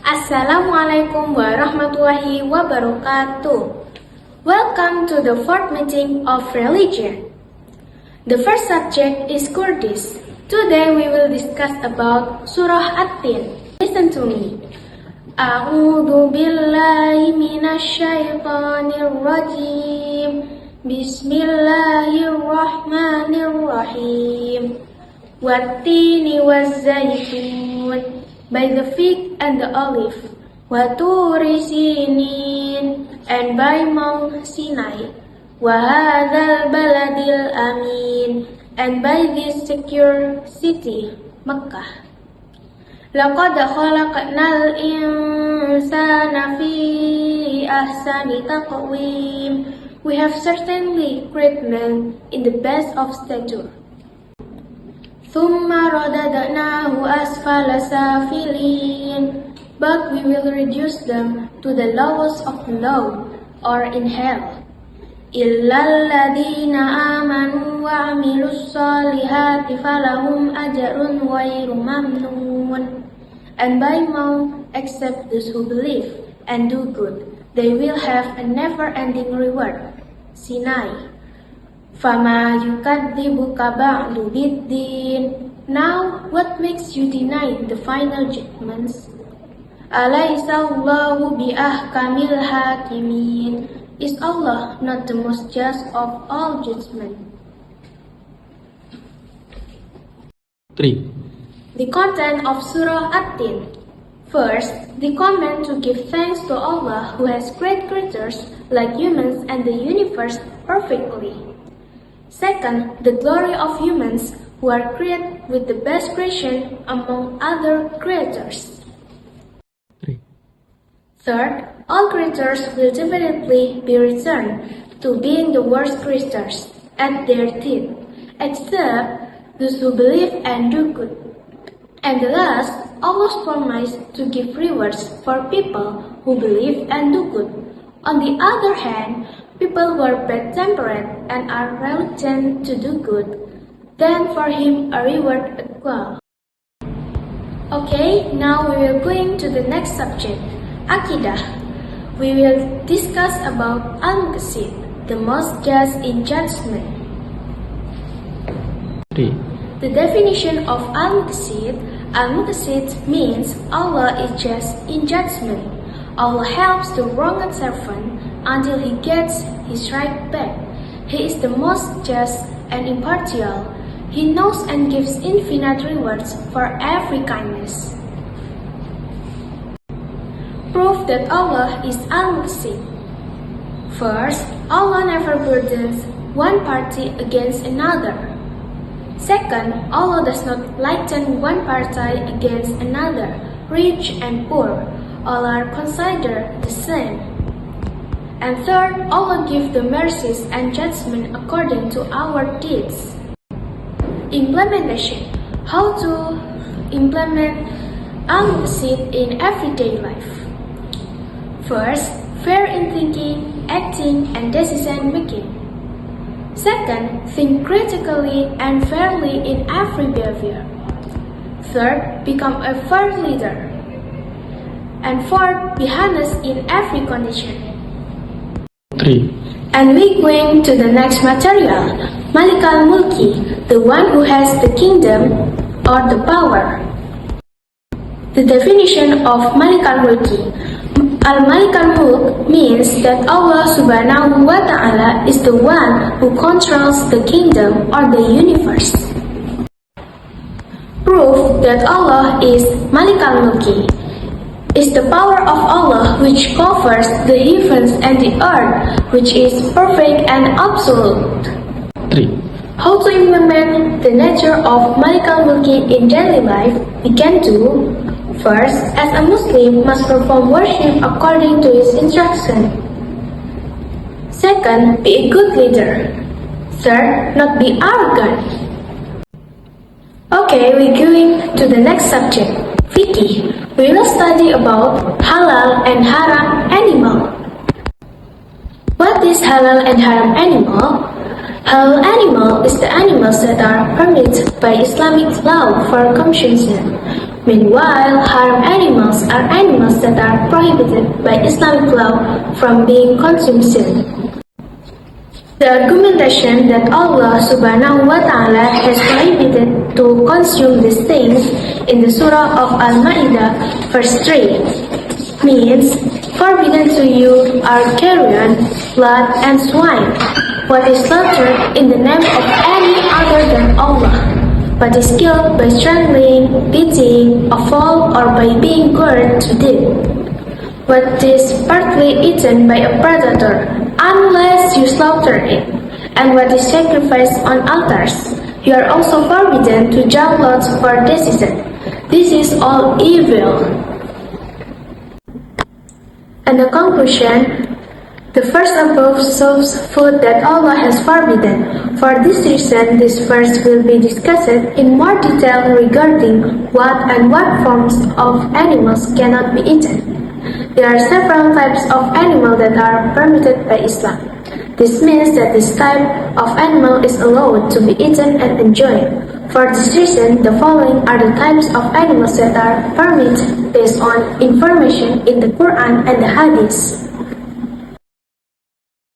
Assalamualaikum warahmatullahi wabarakatuh. Welcome to the fourth meeting of religion. The first subject is Kurdish. Today we will discuss about Surah At-Tin. Listen to me. A'udzu billahi minasy syaithanir rajim. Bismillahirrahmanirrahim. Wat-tini waz-zaytun. By the fig and the olive, Waturi Sinin, and by Mount Sinai, Wahadal Baladil Amin, and by this secure city, Makkah. Laqad khalaqnal insana fi ahsani taqwim. We have certainly created man in the best of stature. ثُمَّ رَدَدْنَاهُ أَسْفَلَ سَافِلِينَ. But we will reduce them to the lowest of low, or in hell. إِلَّا الَّذِينَ آمَنُوا وَعَمِلُوا الصَّالِحَاتِ فَلَهُمْ أَجْرٌ غَيْرُ مَمْنُونٍ. And by Mount, except those who believe and do good, they will have a never-ending reward. Sinai. Fama yukadzibuka ba'du biddin. Now, what makes you deny the final judgments? Alaysa Allahu biahkamil hakimin. Is Allah not the most just of all judgment? 3. The content of Surah At-Tin. First, the command to give thanks to Allah who has created creatures like humans and the universe perfectly. Second, the glory of humans who are created with the best creation among other creators. 3. Third, all creatures will definitely be returned to being the worst creatures at their teeth, except those who believe and do good. And the last, Allah's promise to give rewards for people who believe and do good. On the other hand, people who are bad-tempered and are reluctant to do good, then for him a reward equal. Okay, now we will go into the next subject, Aqidah. We will discuss about Al-Muqsit, the most just in judgment. 3. The definition of Al-Muqsit means Allah is just in judgment. Allah helps the wronged servant until he gets his right back. He is the most just and impartial. He knows and gives infinite rewards for every kindness. Proof that Allah is Al-Muqsit. First, Allah never burdens one party against another. Second, Allah does not lighten one party against another, rich and poor. All are considered the same. And third, Allah gives the mercies and judgment according to our deeds. Implementation. How to implement Al-Muqsit in everyday life. First, fair in thinking, acting, and decision making. Second, think critically and fairly in every behavior. Third, become a fair leader. And fourth, be honest in every condition. 3. And we going to the next material, Malik al-Mulki, the one who has the kingdom or the power. The definition of Malik al-Mulki. Al-Malik al-Mulk means that Allah subhanahu wa ta'ala is the one who controls the kingdom or the universe. Proof that Allah is Malik al-Mulki is the power of Allah which covers the heavens and the earth, which is perfect and absolute. 3. How to implement the nature of Malik al-Mulki in daily life? We can do. First, as a Muslim must perform worship according to his instruction. Second, be a good leader. Third, not be arrogant. Okay, we're going to the next subject, Fiqh. We will study about halal and haram animal. What is halal and haram animal? Halal animal is the animals that are permitted by Islamic law for consumption, Meanwhile, haram animals are animals that are prohibited by Islamic law from being consumed. The argumentation that Allah subhanahu wa ta'ala has prohibited to consume these things in the Surah of Al-Ma'idah, verse 3, means, forbidden to you are carrion, blood, and swine, what is slaughtered in the name of any other than Allah, what is killed by strangling, beating, a fall, or by being gored to death, what is partly eaten by a predator, unless you slaughter it, and what is sacrificed on altars. You are also forbidden to draw lots for decision. This is all evil. And the conclusion, the first above shows food that Allah has forbidden. For this reason, this verse will be discussed in more detail regarding what and what forms of animals cannot be eaten. There are several types of animal that are permitted by Islam. This means that this type of animal is allowed to be eaten and enjoyed. For this reason, the following are the types of animals that are permitted based on information in the Quran and the Hadith.